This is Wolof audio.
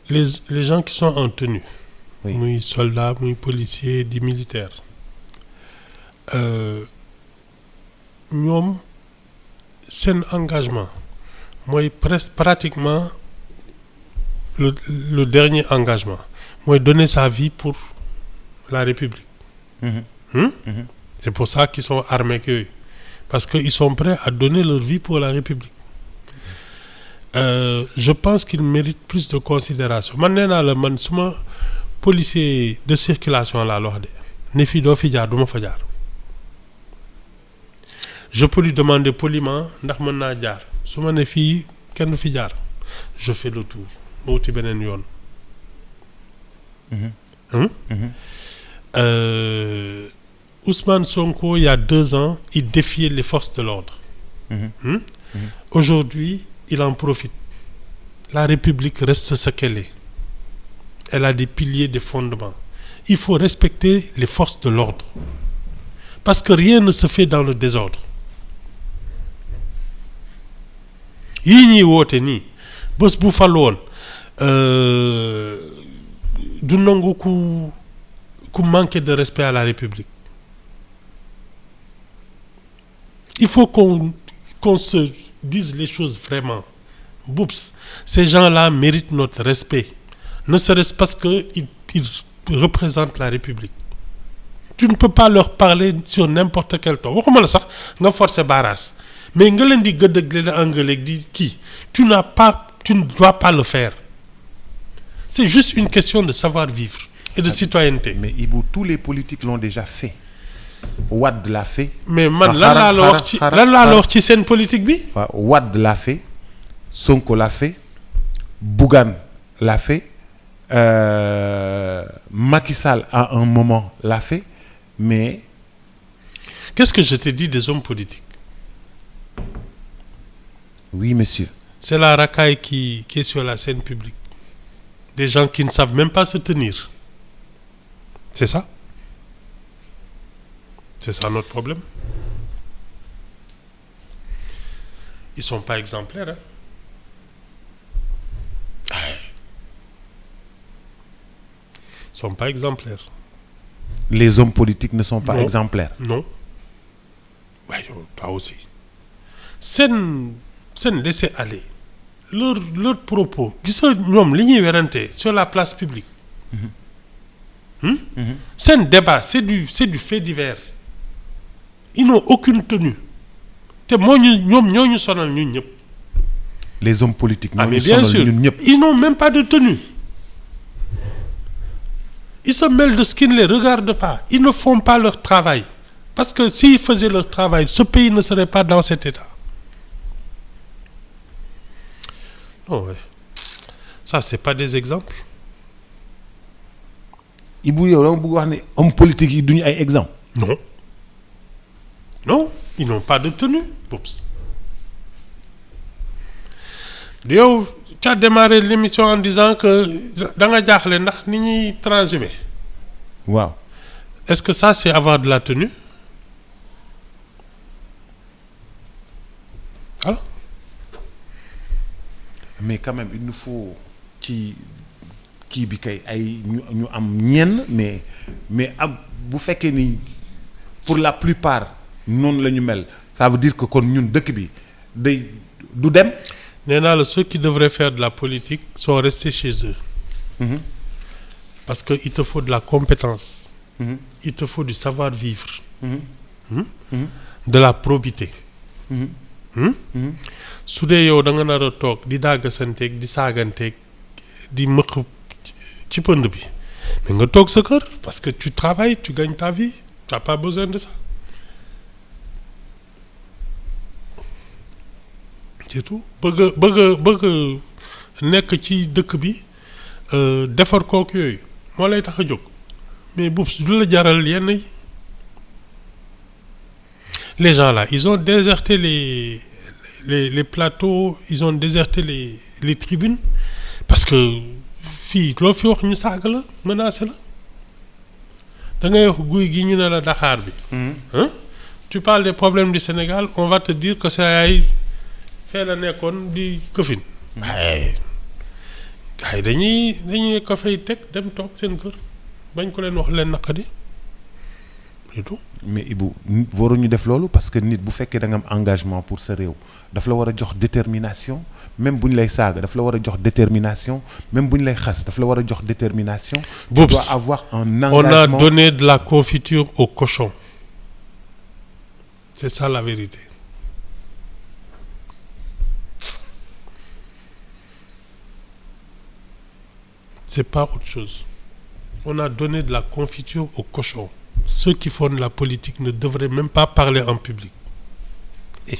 les gens qui sont en tenue. Oui. Muy soldats muy policiers di militaires ñoom seen engagement mooy pratiquement le dernier engagement mooy donner sa vie pour la République. C'est pour ça qu'ils sont armés que yooyu parce que ils sont prêts à donner leur vie pour la République. Je pense qu'ils méritent plus de considération man nee naa la man suma policier de circulation laa la wax de ne fii doo fi jaar du ma fa jaar je peux lui demander poliment ndax mën naa jaar su ma ne fii kenn du fi jaar je fais le tour ma wuti beneen yoon. Ousmane Sonko il y a 2 ans il défiait les forces de l'ordre. Aujourd'hui il en profite. La République reste ce qu'elle est. Elle a des piliers, des fondements. Il faut respecter les forces de l'ordre. Parce que rien ne se fait dans le désordre. yii ñuy woote nii bés bu fal woon du nangu ku manquer de respect à la République. Il faut qu'on se dise les choses vraiment. Boups, ces gens-là méritent notre respect. Ne serait-ce parce qu'ils représentent la République. Tu ne peux pas leur parler sur n'importe quel ton. waxuma la sax nga forcer barrage mais nga leen di gëdd ak leen anglais di kii tu ne dois pas le faire. C'est juste une question de savoir-vivre et de citoyenneté. Mais Ibou, tous les politiques l'ont déjà fait. Wade l'a fait. Mais man lan laa la wax ci seen politique bi. waaw Wade l'a fait. Sonko l'a fait. Bougane l'a fait. Macky Sall à un moment l'a fait. Mais qu'est-ce que je te dis des hommes politiques? Oui, monsieur. C'est la racaille qui est sur la scène publique. Des gens qui ne savent même pas se tenir. C'est ça? C'est ça notre problème. Ils sont pas exemplaires, hein? Ils sont pas exemplaires. Les hommes politiques ne sont pas exemplaires. Non. Ouais, toi aussi. Seen laisser aller. Leur propos. Gis nga ñoom li ñuy werante sur la place publique. Seen débat c'est du fait divers. Ils n'ont aucune tenue. te ñoom ñoo ñu sonal ñun ñëpp. Les hommes politiques ñoo ñu bien sonal sûr ñun ñëpp. Ils n'ont même pas de tenue. Ils se mêlent de ce qui ne les regarde pas. Ils ne font pas leur travail. Parce que s'ils faisaient leur travail, ce pays ne serait pas dans cet état. Non, ouais. Ça, c'est pas des exemples. Ibou yow dama bëgg wax ne hommes politiques yi duñu ay exemple. Non. Non, ils n'ont pas de tenue. Oups. Yow, tu as démarré l'émission en disant que da nga jaaxle ndax ni ñuy transhumé. Waaw. Est-ce que ça, c'est avoir de la tenue? Alors? Mais quand même il nous faut ci kii bi kay ay ñu am ñenn mais am bu fekkee ni pour la plupart noonu la ñu mel ça veut dire que kon ñun dëkk bi day du dem. Nee naa la ceux qui devraient faire de la politique sont restés chez eux. Parce que il te faut de la compétence. Il te faut du savoir-vivre. De la probité. su dee yow da nga nar a toog di dàggasanteeg di saaganteeg di mëq ci pënd bi mais nga toog sa kër parce que tu travailles tu gagnes ta vie tu n'as pas besoin de ça. c'est tout bëgg nekk ci dëkk bi defar kook yooyu moo lay tax a jóg mais boobu du la jaral yenn yi. Les gens là ils ont déserté les plateaux ils ont déserté les tribunes parce que fii loo fi wax ñu saaga la menacé la da ngay wax guy gi ñu ne la Dakar bi. Tu parles des problèmes du Sénégal on va te dire que c'est ay fee la nekkoon di këfin. waaye waaye dañuy ko fay teg dem toog seen kër bañ ko leen wax leen naqadi et tout. mais Ibou waruñu def loolu parce que nit bu fekkee da nga am engagement pour sa réew daf la war a jox détermination même bu ñu lay saaga daf la war a jox détermination même bu ñu lay xas daf la war a jox détermination. Boubs, tu dois avoir un engagement. on a donné de la confiture au cochon. C'est ça la vérité. C'est pas autre chose. On a donné de la confiture au cochon. Ceux qui font de la politique ne devraient même pas parler en public. Et